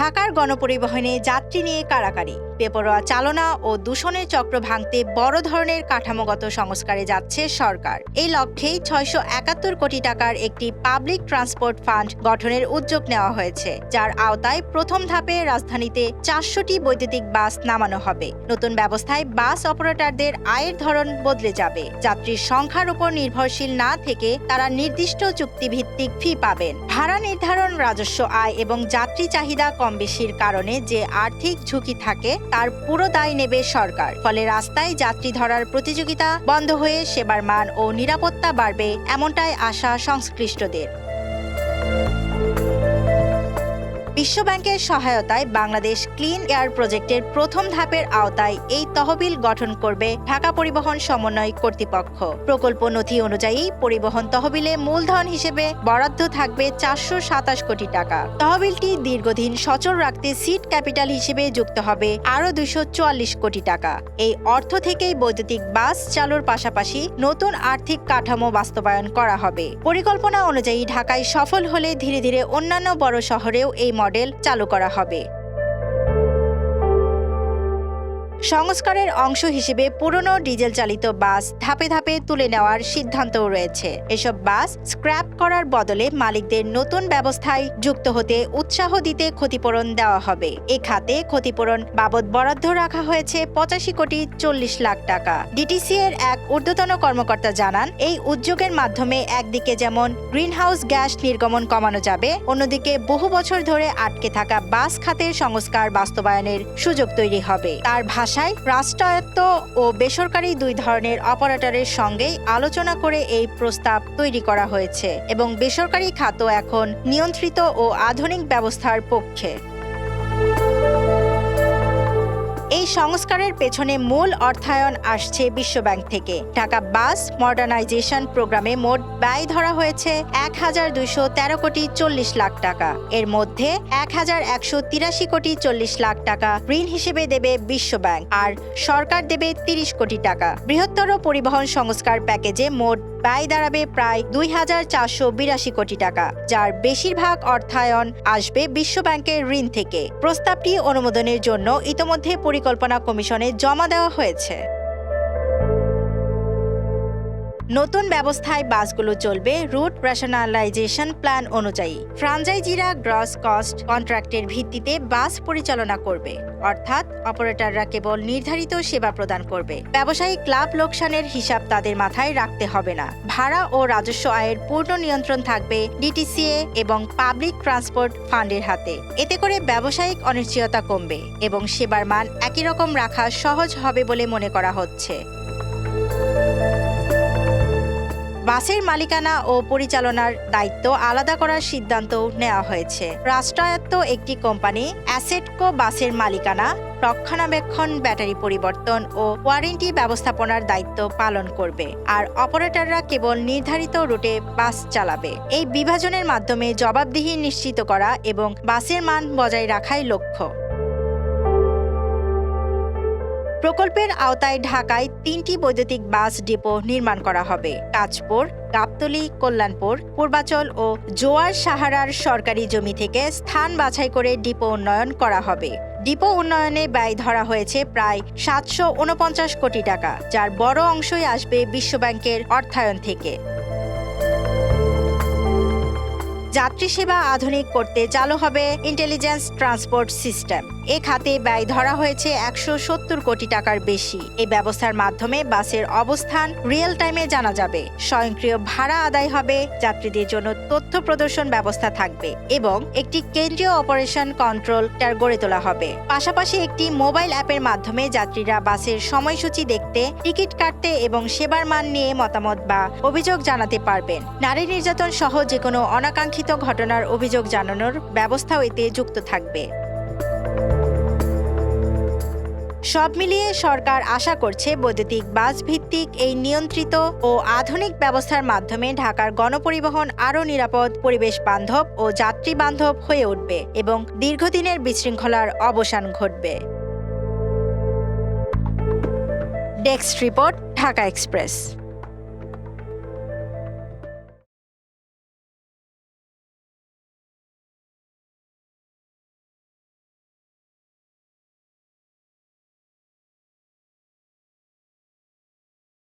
ঢাকার গণপরিবহনে যাত্রী নিয়ে কাড়াকাড়ি, বেপরোয়া চালনা ও দূষণের চক্র ভাঙতে বড় ধরনের কাঠামোগত সংস্কারে যাচ্ছে সরকার। এই লক্ষ্যেই ৬৭১ কোটি টাকার একটি পাবলিক ট্রান্সপোর্ট ফান্ড গঠনের উদ্যোগ নেওয়া হয়েছে, যার আওতায় প্রথম ধাপে রাজধানীতে ৪০০টি বৈদ্যুতিক বাস নামানো হবে। নতুন ব্যবস্থায় বাস অপারেটরদের আয়ের ধরন বদলে যাবে। যাত্রীর সংখ্যার উপর নির্ভরশীল না থেকে তারা নির্দিষ্ট চুক্তিভিত্তিক ফি পাবেন। ভাড়া নির্ধারণ, রাজস্ব আয় এবং যাত্রী চাহিদা কম বেশির কারণে যে আর্থিক ঝুঁকি থাকে তার পুরো দায় নেবে সরকার। ফলে রাস্তায় যাত্রী ধরার প্রতিযোগিতা বন্ধ হয়ে সেবার মান ও নিরাপত্তা বাড়বে, এমনটাই আশা সংশ্লিষ্টদের। বিশ্বব্যাংকের সহায়তায় বাংলাদেশ ক্লিন এয়ার প্রজেক্টের প্রথম ধাপের আওতায় এই তহবিল গঠন করবে ঢাকা পরিবহন সমন্বয় কর্তৃপক্ষ। প্রকল্প নথি অনুযায়ী পরিবহন তহবিলে মূলধন হিসেবে বরাদ্দ থাকবে ৪২৭ কোটি টাকা। তহবিলটি দীর্ঘদিন সচল রাখতে সিড ক্যাপিটাল হিসেবে যুক্ত হবে আরও ২৪৪ কোটি টাকা। এই অর্থ থেকেই বৈদ্যুতিক বাস চালুর পাশাপাশি নতুন আর্থিক কাঠামো বাস্তবায়ন করা হবে। পরিকল্পনা অনুযায়ী ঢাকায় সফল হলে ধীরে ধীরে অন্যান্য বড় শহরেও এই মডেল চালু করা হবে। সংস্কারের অংশ হিসেবে পুরনো ডিজেল চালিত বাস ধাপে ধাপে তুলে নেওয়ার সিদ্ধান্তও রয়েছে। এসব বাস স্ক্র্যাপ করার বদলে মালিকদের নতুন ব্যবস্থায় যুক্ত হতে উৎসাহ দিতে ক্ষতিপূরণ দেওয়া হবে। এ খাতে ক্ষতিপূরণ বাবদ বরাদ্দ রাখা হয়েছে ৮৫ কোটি ৪০ লাখ টাকা। ডিটিসি এর এক ঊর্ধ্বতন কর্মকর্তা জানান, এই উদ্যোগের মাধ্যমে একদিকে যেমন গ্রিনহাউস গ্যাস নির্গমন কমানো যাবে, অন্যদিকে বহু বছর ধরে আটকে থাকা বাস খাতের সংস্কার বাস্তবায়নের সুযোগ তৈরি হবে। তার রাষ্ট্রায়ত্ত ও বেসরকারি দুই ধরনের অপারেটরের সঙ্গেই আলোচনা করে এই প্রস্তাব তৈরি করা হয়েছে এবং বেসরকারি খাতও এখন নিয়ন্ত্রিত ও আধুনিক ব্যবস্থার পক্ষে। এই সংস্কারের পেছনে মূল অর্থায়ন আসছে বিশ্বব্যাংক থেকে। ঢাকা বাস মডার্নাইজেশন প্রোগ্রামে মোট ব্যয় ধরা হয়েছে ১,২১৩ কোটি ৪০ লাখ টাকা। এর মধ্যে ১,১৮৩ কোটি ৪০ লাখ টাকা ঋণ হিসেবে দেবে বিশ্বব্যাংক, আর সরকার দেবে ৩০ কোটি টাকা। বৃহত্তর পরিবহন সংস্কার প্যাকেজে মোট ব্যয় দাঁড়াবে প্রায় ২,৪৮২ কোটি টাকা, যার বেশিরভাগ অর্থায়ন আসবে বিশ্বব্যাংকের ঋণ থেকে। প্রস্তাবটি অনুমোদনের জন্য ইতোমধ্যে পরিকল্পনা কমিশনে জমা দেওয়া হয়েছে। নতুন ব্যবস্থায় বাসগুলো চলবে রুট রেশনালাইজেশন প্ল্যান অনুযায়ী। ফ্রাঞ্চাইজিরা গ্রস কস্ট কন্ট্রাক্টের ভিত্তিতে বাস পরিচালনা করবে, অর্থাৎ অপারেটররা কেবল নির্ধারিত সেবা প্রদান করবে। ব্যবসায়িক লাভ লোকসানের হিসাব তাদের মাথায় রাখতে হবে না। ভাড়া ও রাজস্ব আয়ের পূর্ণ নিয়ন্ত্রণ থাকবে ডিটিসিএ এবং পাবলিক ট্রান্সপোর্ট ফান্ডের হাতে। এতে করে ব্যবসায়িক অনিশ্চয়তা কমবে এবং সেবার মান একই রকম রাখা সহজ হবে বলে মনে করা হচ্ছে। বাসের মালিকানা ও পরিচালনার দায়িত্ব আলাদা করার সিদ্ধান্ত নেওয়া হয়েছে। রাষ্ট্রায়ত্ত একটি কোম্পানি অ্যাসেটকো বাসের মালিকানা, রক্ষণাবেক্ষণ, ব্যাটারি পরিবর্তন ও ওয়ারেন্টি ব্যবস্থাপনার দায়িত্ব পালন করবে, আর অপারেটররা কেবল নির্ধারিত রুটে বাস চালাবে। এই বিভাজনের মাধ্যমে জবাবদিহি নিশ্চিত করা এবং বাসের মান বজায় রাখাই লক্ষ্য। প্রকল্পের আওতায় ঢাকায় ৩টি বৈদ্যুতিক বাস ডিপো নির্মাণ করা হবে। কাঁচপুর, গাবতলী, কল্যাণপুর, পূর্বাচল ও জোয়ার সাহারার সরকারি জমি থেকে স্থান বাছাই করে ডিপো উন্নয়ন করা হবে। ডিপো উন্নয়নে ব্যয় ধরা হয়েছে প্রায় ৭৪৯ কোটি টাকা, যার বড় অংশই আসবে বিশ্বব্যাংকের অর্থায়ন থেকে। যাত্রী সেবা আধুনিক করতে চালু হবে ইন্টেলিজেন্স ট্রান্সপোর্ট সিস্টেম। এ খাতে ব্যয় ধরা হয়েছে ১৭০ কোটি টাকার বেশি। এই ব্যবস্থার মাধ্যমে বাসের অবস্থান রিয়েল টাইমে জানা যাবে, স্বয়ংক্রিয় ভাড়া আদায় হবে, যাত্রীদের জন্য তথ্য প্রদর্শন ব্যবস্থা থাকবে এবং একটি কেন্দ্রীয় অপারেশন কন্ট্রোল টাওয়ার গড়ে তোলা হবে। পাশাপাশি একটি মোবাইল অ্যাপের মাধ্যমে যাত্রীরা বাসের সময়সূচি দেখতে, টিকিট কাটতে এবং সেবার মান নিয়ে মতামত বা অভিযোগ জানাতে পারবেন। নারী নির্যাতন সহ যেকোনো অনাকাঙ্ক্ষিত ঘটনার অভিযোগ জানানোর ব্যবস্থাও এতে যুক্ত থাকবে। সব মিলিয়ে সরকার আশা করছে বৈদ্যুতিক বাস ভিত্তিক এই নিয়ন্ত্রিত ও আধুনিক ব্যবস্থার মাধ্যমে ঢাকার গণপরিবহন আরও নিরাপদ, পরিবেশ বান্ধব ও যাত্রী বান্ধব হয়ে উঠবে এবং দীর্ঘদিনের বিশৃঙ্খলার অবসান ঘটবে। Desk report, Dhaka express.